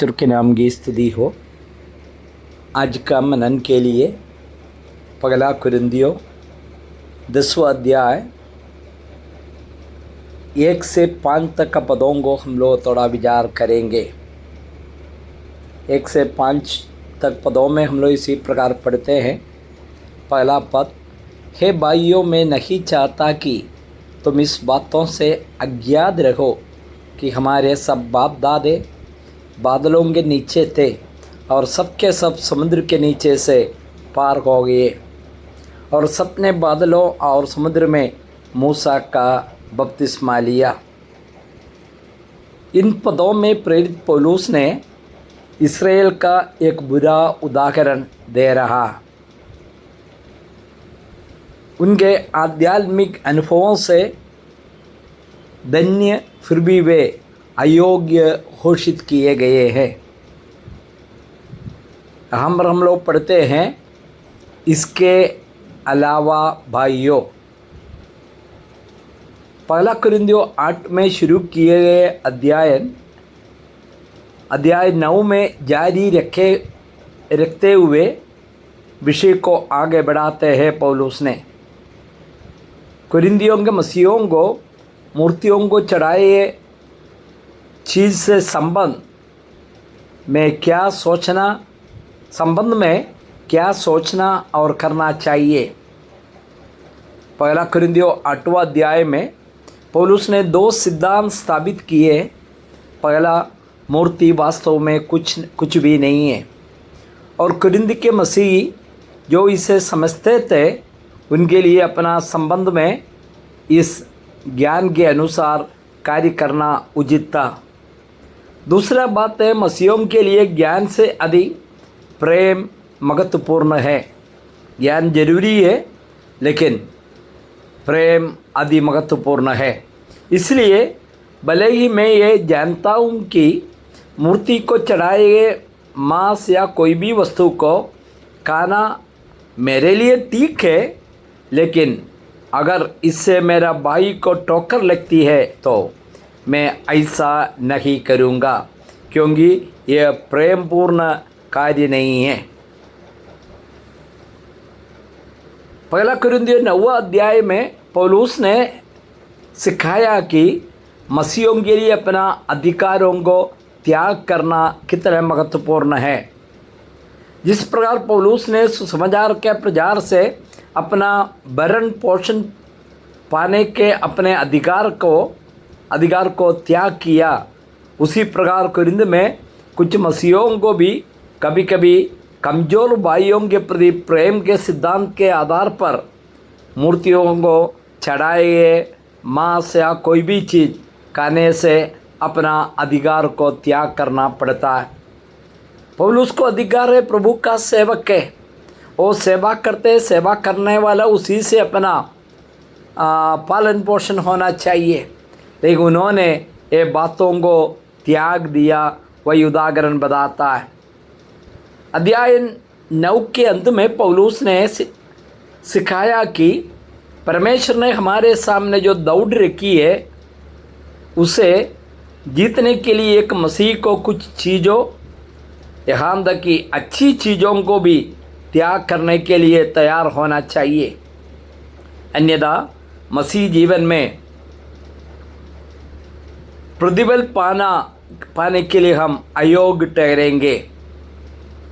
परमेश्वर के नाम की स्तुति हो। आज का मनन के लिए पगला कुरिन्थियों 10वां अध्याय 1 से 5 तक का पदों को हम लोग थोड़ा विचार करेंगे। 1 से 5 तक पदों में हम लोग इसी प्रकार पढ़ते हैं। पहला पद, हे भाइयों, मैं नहीं चाहता कि तुम इस बातों से अज्ञात रहो कि हमारे सब बाप दादे बादलों के नीचे थे और सबके सब समुद्र के नीचे से पार हो गए और सबने बादलों और समुद्र में मूसा का बपतिस्मा लिया। इन पदों में प्रेरित पौलुस ने इस्राएल का एक बुरा उदाहरण दे रहा। उनके आध्यात्मिक अनुभवों से धन्य फिर भी वे अयोग्य घोषित किए गए हैं। हम लोग पढ़ते हैं, इसके अलावा भाइयों। पहला कुरिन्थियों 8 में शुरू किए गए अध्याय 9 में जारी रखते हुए विषय को आगे बढ़ाते हैं। पौलुस ने कुरिन्थियों के मसीहों को मूर्तियों को चढ़ाए चीज़ से संबंध में क्या सोचना और करना चाहिए। पहला कुरिन्थियों 8वां अध्याय में पौलुस ने 2 सिद्धांत स्थापित किए। पहला, मूर्ति वास्तव में कुछ भी नहीं है और कुरिन्थ के मसीही जो इसे समझते थे उनके लिए अपना संबंध में इस ज्ञान के अनुसार कार्य करना उचित था। दूसरा बात है, मसीहों के लिए ज्ञान से अधिक प्रेम महत्वपूर्ण है। ज्ञान जरूरी है लेकिन प्रेम अधिक महत्वपूर्ण है। इसलिए भले ही मैं ये जानता हूँ कि मूर्ति को चढ़ाए गए मांस या कोई भी वस्तु को खाना मेरे लिए ठीक है, लेकिन अगर इससे मेरा भाई को ठोकर लगती है तो मैं ऐसा नहीं करूँगा, क्योंकि यह प्रेमपूर्ण कार्य नहीं है। पहला कुरिन्थियों 9वां अध्याय में पौलुस ने सिखाया कि मसीहों के लिए अपना अधिकारों को त्याग करना कितना महत्वपूर्ण है। जिस प्रकार पौलुस ने सुसमाचार के प्रचार से अपना भरण पोषण पाने के अपने अधिकार को त्याग किया, उसी प्रकार कुरिन्थ में कुछ मसीहों को भी कभी कभी कमज़ोर भाइयों के प्रति प्रेम के सिद्धांत के आधार पर मूर्तियों को चढ़ाए मांस या कोई भी चीज़ खाने से अपना अधिकार को त्याग करना पड़ता है। पौलुस को अधिकार है, प्रभु का सेवक है, वो सेवा करने वाला उसी से अपना पालन पोषण होना चाहिए, लेकिन उन्होंने ये बातों को त्याग दिया। वही उदाहरण बताता है। अध्याय 9 के अंत में पौलुस ने सिखाया कि परमेश्वर ने हमारे सामने जो दौड़ रखी है उसे जीतने के लिए एक मसीह को कुछ चीज़ों, यहाँ तक कि अच्छी चीज़ों को भी त्याग करने के लिए तैयार होना चाहिए, अन्यथा मसीह जीवन में प्रतिफल पाने के लिए हम अयोग्य ठहरेंगे।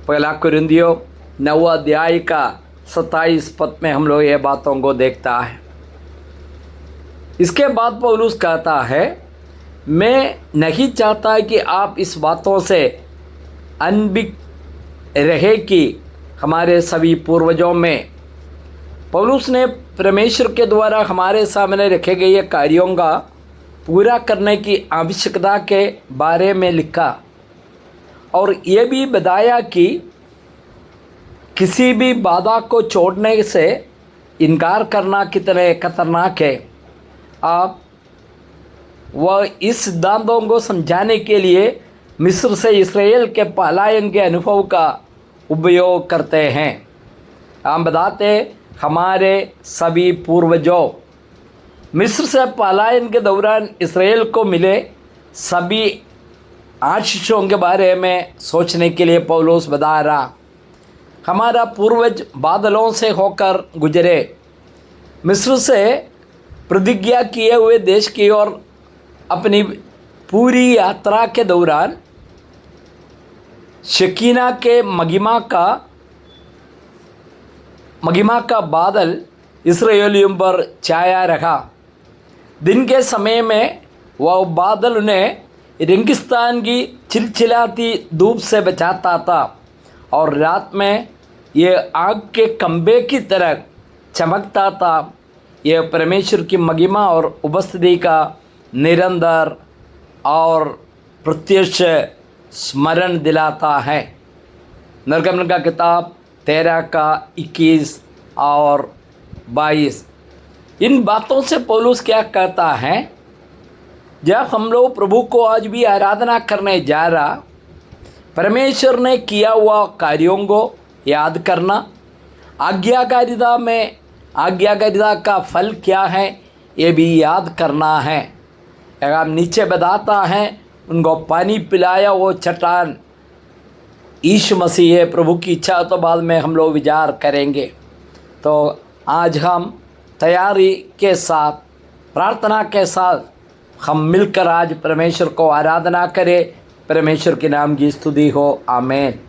पहला कुरिन्थियों 9वां अध्याय का 27 पद में हम लोग ये बातों को देखता है। इसके बाद पौलुस कहता है, मैं नहीं चाहता कि आप इस बातों से अनभिज्ञ रहे कि हमारे सभी पूर्वजों में पौलुस ने परमेश्वर के द्वारा हमारे सामने रखे गए कार्यों का पूरा करने की आवश्यकता के बारे में लिखा और ये भी बताया कि किसी भी बाधा को छोड़ने से इनकार करना कितने खतरनाक है। आप वह इस सिद्धांतों को समझाने के लिए मिस्र से इस्राएल के पलायन के अनुभव का उपयोग करते हैं। हम बताते हमारे सभी पूर्वजों मिस्र से पलायन के दौरान इस्राएल को मिले सभी आशीषों के बारे में सोचने के लिए पौलुस बता रहा। हमारा पूर्वज बादलों से होकर गुजरे, मिस्र से प्रतिज्ञा किए हुए देश की ओर अपनी पूरी यात्रा के दौरान शकीना के महिमा का बादल इस्राएलियों पर छाया रहा। दिन के समय में वह बादल उन्हें रेगिस्तान की चिलचिलाती धूप से बचाता था और रात में ये आग के खंभे की तरह चमकता था। यह परमेश्वर की महिमा और उपस्थिति का निरंतर और प्रत्यक्ष स्मरण दिलाता है। निर्गमन का किताब 13 का 21 और 22। इन बातों से पौलुस क्या कहता है? जब हम लोग प्रभु को आज भी आराधना करने जा रहा, परमेश्वर ने किया हुआ कार्यों को याद करना, आज्ञाकारिता का फल क्या है ये भी याद करना है। अगर नीचे बताता है उनको पानी पिलाया वो चट्टान यीशु मसीह है। प्रभु की इच्छा तो बाद में हम लोग विचार करेंगे। तो आज हम तैयारी के साथ, प्रार्थना के साथ हम मिलकर आज परमेश्वर को आराधना करें। परमेश्वर के नाम की स्तुति हो। आमीन।